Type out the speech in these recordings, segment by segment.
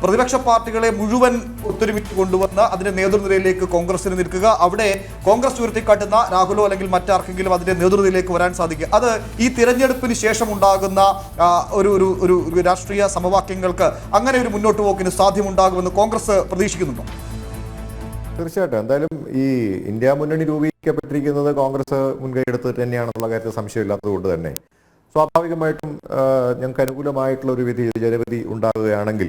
പ്രതിപക്ഷ പാർട്ടികളെ മുഴുവൻ ഒത്തൊരുമിച്ച് കൊണ്ടുവന്ന് അതിന്റെ നേതൃനിരയിലേക്ക് കോൺഗ്രസിന് നിൽക്കുക, അവിടെ കോൺഗ്രസ് ഉയർത്തിക്കാട്ടുന്ന രാഹുലോ അല്ലെങ്കിൽ മറ്റാർക്കെങ്കിലും അതിന്റെ നേതൃനിരയിലേക്ക് വരാൻ സാധിക്കുക. അത് ഈ തിരഞ്ഞെടുപ്പിന് ശേഷം ഉണ്ടാകുന്ന ഒരു രാഷ്ട്രീയ സമവാക്യങ്ങൾക്ക് അങ്ങനെ ഒരു മുന്നോട്ട് പോക്കിന് സാധ്യമുണ്ടാകുമെന്ന് കോൺഗ്രസ് പ്രതീക്ഷിക്കുന്നുണ്ടോ? തീർച്ചയായിട്ടും. എന്തായാലും ഈ ഇന്ത്യ മുന്നണി രൂപീകരിക്കപ്പെട്ടിരിക്കുന്നത് കോൺഗ്രസ് മുൻകൈ എടുത്തിട്ട് തന്നെയാണെന്നുള്ള കാര്യത്തിൽ സംശയമില്ലാത്തതുകൊണ്ട് തന്നെ സ്വാഭാവികമായിട്ടും ഞങ്ങൾക്ക് അനുകൂലമായിട്ടുള്ള ഒരു ജനവിധി ഉണ്ടാകുകയാണെങ്കിൽ,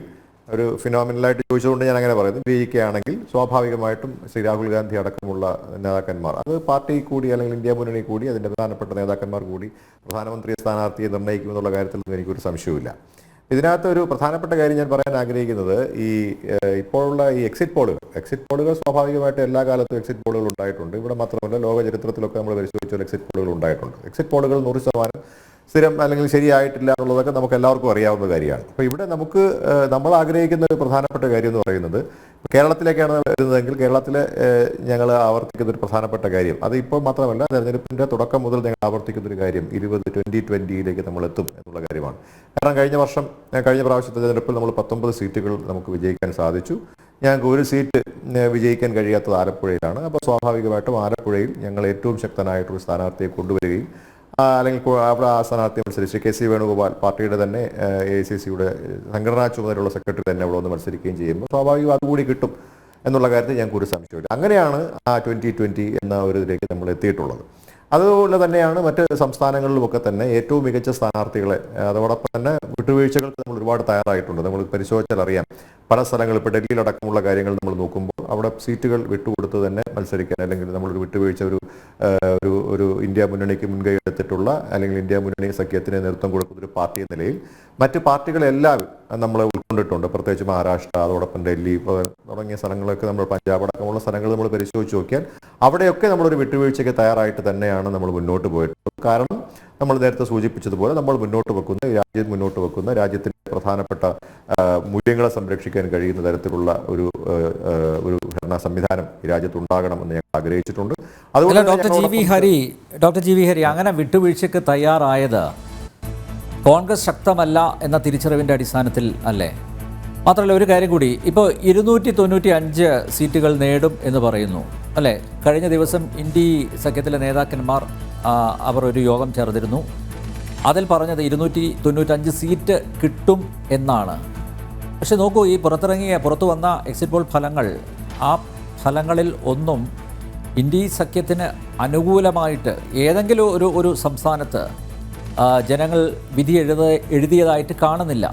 ഒരു ഫിനോമിനലായിട്ട് ചോദിച്ചുകൊണ്ട് ഞാൻ അങ്ങനെ പറയുന്നു, വിജയിക്കുകയാണെങ്കിൽ സ്വാഭാവികമായിട്ടും ശ്രീ രാഹുൽ ഗാന്ധി അടക്കമുള്ള നേതാക്കന്മാർ, അത് പാർട്ടി കൂടി അല്ലെങ്കിൽ ഇന്ത്യ മുന്നണി കൂടി അതിൻ്റെ പ്രധാനപ്പെട്ട നേതാക്കന്മാർ കൂടി പ്രധാനമന്ത്രി സ്ഥാനാർത്ഥിയെ നിർണ്ണയിക്കുമെന്നുള്ള കാര്യത്തിൽ എനിക്കൊരു സംശയവുമില്ല. ഇതിനകത്ത് ഒരു പ്രധാനപ്പെട്ട കാര്യം ഞാൻ പറയാൻ ആഗ്രഹിക്കുന്നത്, ഈ ഇപ്പോഴുള്ള ഈ എക്സിറ്റ് പോളുകൾ സ്വാഭാവികമായിട്ട് എല്ലാ കാലത്തും എക്സിറ്റ് പോളുകൾ ഉണ്ടായിട്ടുണ്ട്. ഇവിടെ മാത്രമല്ല, ലോക ചരിത്രത്തിലൊക്കെ നമ്മൾ പരിശോധിച്ചാൽ എക്സിറ്റ് പോളുകൾ ഉണ്ടായിട്ടുണ്ട്. എക്സിറ്റ് പോളുകൾ 100% സ്ഥിരം അല്ലെങ്കിൽ ശരിയായിട്ടില്ല എന്നുള്ളതൊക്കെ നമുക്ക് എല്ലാവർക്കും അറിയാവുന്ന കാര്യമാണ്. അപ്പോൾ ഇവിടെ നമ്മൾ ആഗ്രഹിക്കുന്ന ഒരു പ്രധാനപ്പെട്ട കാര്യം എന്ന് പറയുന്നത്, കേരളത്തിലേക്കാണ് വരുന്നതെങ്കിൽ കേരളത്തിലെ ഞങ്ങൾ ആവർത്തിക്കുന്ന ഒരു പ്രധാനപ്പെട്ട കാര്യം, അത് ഇപ്പോൾ മാത്രമല്ല തെരഞ്ഞെടുപ്പിൻ്റെ തുടക്കം മുതൽ ഞങ്ങൾ ആവർത്തിക്കുന്ന ഒരു കാര്യം 2020 നമ്മൾ എത്തും എന്നുള്ള കാര്യമാണ്. കാരണം കഴിഞ്ഞ പ്രാവശ്യത്തെ തെരഞ്ഞെടുപ്പിൽ നമ്മൾ 19 സീറ്റുകൾ നമുക്ക് വിജയിക്കാൻ സാധിച്ചു. ഞങ്ങൾക്ക് ഒരു സീറ്റ് വിജയിക്കാൻ കഴിയാത്തത് ആലപ്പുഴയിലാണ്. അപ്പോൾ സ്വാഭാവികമായിട്ടും ആലപ്പുഴയിൽ ഞങ്ങൾ ഏറ്റവും ശക്തനായിട്ടൊരു സ്ഥാനാർത്ഥിയെ കൊണ്ടുവരികയും അല്ലെങ്കിൽ അവിടെ ആ സ്ഥാനാർത്ഥി മത്സരിച്ച് KC വേണുഗോപാൽ, പാർട്ടിയുടെ തന്നെ AICCയുടെ സംഘടനാ ചുമതലയുള്ള സെക്രട്ടറി തന്നെ അവിടെ ഒന്ന് മത്സരിക്കുകയും ചെയ്യുമ്പോൾ സ്വാഭാവികം അതുകൂടി കിട്ടും എന്നുള്ള കാര്യത്തിൽ ഞങ്ങൾക്ക് ഒരു സംശയമില്ല. അങ്ങനെയാണ് ആ 2020 എന്ന ഒരു ഇതിലേക്ക് നമ്മൾ എത്തിയിട്ടുള്ളത്. അതുപോലെ തന്നെയാണ് മറ്റ് സംസ്ഥാനങ്ങളിലുമൊക്കെ തന്നെ ഏറ്റവും മികച്ച സ്ഥാനാർത്ഥികളെ, അതോടൊപ്പം തന്നെ വിട്ടുവീഴ്ചകൾക്ക് നമ്മൾ ഒരുപാട് തയ്യാറായിട്ടുണ്ട്. നമ്മൾ പരിശോധിച്ചാൽ അറിയാം, പല സ്ഥലങ്ങളിൽ ഇപ്പോൾ ഡൽഹിയിലടക്കമുള്ള കാര്യങ്ങൾ നമ്മൾ നോക്കുമ്പോൾ അവിടെ സീറ്റുകൾ വിട്ടുകൊടുത്ത് തന്നെ മത്സരിക്കാൻ, അല്ലെങ്കിൽ നമ്മളൊരു വിട്ടുവീഴ്ച ഒരു ഇന്ത്യ മുന്നണിക്ക് മുൻകൈ എടുത്തിട്ടുള്ള അല്ലെങ്കിൽ ഇന്ത്യ മുന്നണി സഖ്യത്തിന് നേതൃത്വം കൊടുക്കുന്ന ഒരു പാർട്ടി എന്ന നിലയിൽ മറ്റ് പാർട്ടികളെല്ലാം നമ്മൾ ഉൾക്കൊണ്ടിട്ടുണ്ട്. പ്രത്യേകിച്ച് മഹാരാഷ്ട്ര, അതോടൊപ്പം ഡൽഹി തുടങ്ങിയ സ്ഥലങ്ങളൊക്കെ, നമ്മൾ പഞ്ചാബ് അടക്കമുള്ള സ്ഥലങ്ങൾ നമ്മൾ പരിശോധിച്ച് നോക്കിയാൽ അവിടെയൊക്കെ നമ്മളൊരു വിട്ടുവീഴ്ചയ്ക്ക് തയ്യാറായിട്ട് തന്നെയാണ് നമ്മൾ മുന്നോട്ട് പോയിട്ടുള്ളത്. കാരണം നമ്മൾ നേരത്തെ സൂചിപ്പിച്ചതുപോലെ നമ്മൾ രാജ്യം മുന്നോട്ട് വെക്കുന്ന രാജ്യത്തിൻ്റെ പ്രധാനപ്പെട്ട മൂല്യങ്ങളെ സംരക്ഷിക്കാൻ കഴിയുന്ന തരത്തിലുള്ള ഒരു ഭരണ സംവിധാനം ഈ രാജ്യത്തുണ്ടാകണമെന്ന് ഞങ്ങൾ ആഗ്രഹിച്ചിട്ടുണ്ട്. അതുകൊണ്ട് ഡോക്ടർ ജി വി ഹരി അങ്ങനെ വിട്ടുവീഴ്ചയ്ക്ക് തയ്യാറായത് കോൺഗ്രസ് ശക്തമല്ല എന്ന തിരിച്ചറിവിൻ്റെ അടിസ്ഥാനത്തിൽ അല്ലേ? മാത്രമല്ല, ഒരു കാര്യം കൂടി, ഇപ്പോൾ 295 സീറ്റുകൾ നേടും എന്ന് പറയുന്നു അല്ലേ? കഴിഞ്ഞ ദിവസം ഇന്ത്യ സഖ്യത്തിലെ നേതാക്കന്മാർ അവർ ഒരു യോഗം ചേർന്നിരുന്നു. അതിൽ പറഞ്ഞത് 295 സീറ്റ് കിട്ടും എന്നാണ്. പക്ഷെ നോക്കൂ, ഈ പുറത്തു വന്ന എക്സിറ്റ് പോൾ ഫലങ്ങൾ, ആ ഫലങ്ങളിൽ ഒന്നും ഇന്ത്യ സഖ്യത്തിന് അനുകൂലമായിട്ട് ഏതെങ്കിലും ഒരു സംസ്ഥാനത്ത് ജനങ്ങൾ വിധി എഴുതിയതായിട്ട് കാണുന്നില്ല.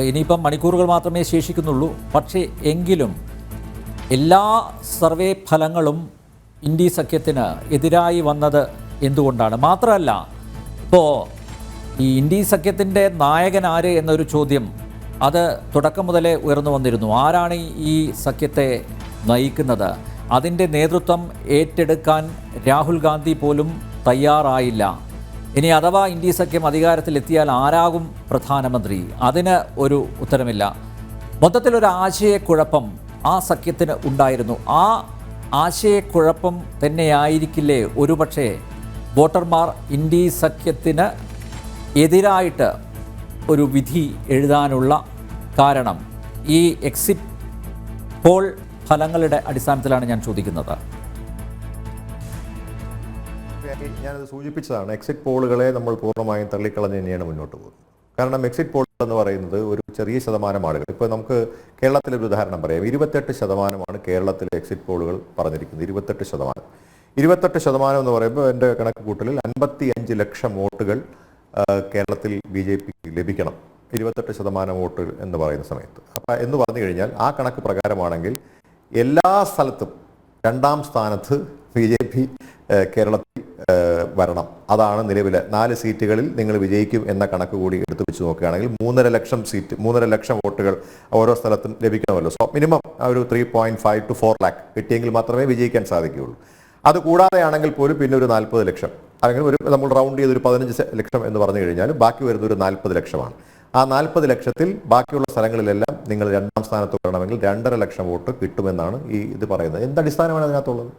ഇനിയിപ്പം മണിക്കൂറുകൾ മാത്രമേ ശേഷിക്കുന്നുള്ളൂ. പക്ഷേ എങ്കിലും എല്ലാ സർവേ ഫലങ്ങളും ഇന്ത്യ സഖ്യത്തിന് എതിരായി വന്നത് എന്തുകൊണ്ടാണ്? മാത്രമല്ല, ഇപ്പോൾ ഈ ഇന്ത്യ സഖ്യത്തിൻ്റെ നായകൻ ആര് എന്നൊരു ചോദ്യം അത് തുടക്കം മുതലേ ഉയർന്നു വന്നിരുന്നു. ആരാണ് ഈ സഖ്യത്തെ നയിക്കുന്നത്? അതിൻ്റെ നേതൃത്വം ഏറ്റെടുക്കാൻ രാഹുൽ ഗാന്ധി പോലും തയ്യാറായില്ല. ഇനി അഥവാ ഇന്ത്യ സഖ്യം അധികാരത്തിലെത്തിയാൽ ആരാകും പ്രധാനമന്ത്രി? അതിന് ഒരു ഉത്തരമില്ല. മൊത്തത്തിലൊരു ആശയക്കുഴപ്പം ആ സഖ്യത്തിന് ഉണ്ടായിരുന്നു. ആ ആശയക്കുഴപ്പം തന്നെയായിരിക്കില്ലേ ഒരുപക്ഷെ വോട്ടർമാർ ഇന്ത്യ സഖ്യത്തിന് എതിരായിട്ട് ഒരു വിധി എഴുതാനുള്ള കാരണം? ഈ എക്സിറ്റ് പോൾ ഫലങ്ങളുടെ അടിസ്ഥാനത്തിലാണ് ഞാൻ ചോദിക്കുന്നത്. ഞാനത് സൂചിപ്പിച്ചതാണ്. എക്സിറ്റ് പോളുകളെ നമ്മൾ പൂർണ്ണമായും തള്ളിക്കളഞ്ഞ് തന്നെയാണ് മുന്നോട്ട് പോകുന്നത്. കാരണം എക്സിറ്റ് പോൾ എന്ന് പറയുന്നത് ഒരു ചെറിയ ശതമാനം ആളുകൾ, ഇപ്പോൾ നമുക്ക് കേരളത്തിലെ ഒരു ഉദാഹരണം പറയാം. 28% കേരളത്തിലെ എക്സിറ്റ് പോളുകൾ പറഞ്ഞിരിക്കുന്നത്. 28% എന്ന് പറയുമ്പോൾ എൻ്റെ കണക്ക് കൂട്ടലിൽ 55 ലക്ഷം വോട്ടുകൾ കേരളത്തിൽ BJP ലഭിക്കണം. 28% വോട്ട് എന്ന് പറയുന്ന സമയത്ത്. അപ്പോൾ എന്ന് പറഞ്ഞു കഴിഞ്ഞാൽ ആ കണക്ക് പ്രകാരമാണെങ്കിൽ എല്ലാ സ്ഥലത്തും 2ാം സ്ഥാനത്ത് BJP കേരളത്തിൽ വരണം. അതാണ് നിലവിലെ 4 സീറ്റുകളിൽ നിങ്ങൾ വിജയിക്കും എന്ന കണക്ക് കൂടി എടുത്തു വെച്ച് നോക്കുകയാണെങ്കിൽ 3.5 ലക്ഷം വോട്ടുകൾ ഓരോ സ്ഥലത്തും ലഭിക്കണമല്ലോ. സോ മിനിമം ഒരു 3.5 to 4 lakh കിട്ടിയെങ്കിൽ മാത്രമേ വിജയിക്കാൻ സാധിക്കുകയുള്ളൂ. അത് കൂടാതെയാണെങ്കിൽ പോലും പിന്നെ ഒരു 40 ലക്ഷം, അല്ലെങ്കിൽ നമ്മൾ റൗണ്ട് ചെയ്തൊരു 15 ലക്ഷം എന്ന് പറഞ്ഞു കഴിഞ്ഞാൽ ബാക്കി വരുന്ന ഒരു 40 ലക്ഷമാണ്. ആ 40 ലക്ഷത്തിൽ ബാക്കിയുള്ള സ്ഥലങ്ങളിലെല്ലാം നിങ്ങൾ 2ാം സ്ഥാനത്ത് വരണമെങ്കിൽ 2.5 ലക്ഷം വോട്ട് കിട്ടുമെന്നാണ് ഇത് പറയുന്നത്. എന്തടിസ്ഥാനമാണ് അതിനകത്തുള്ളത്?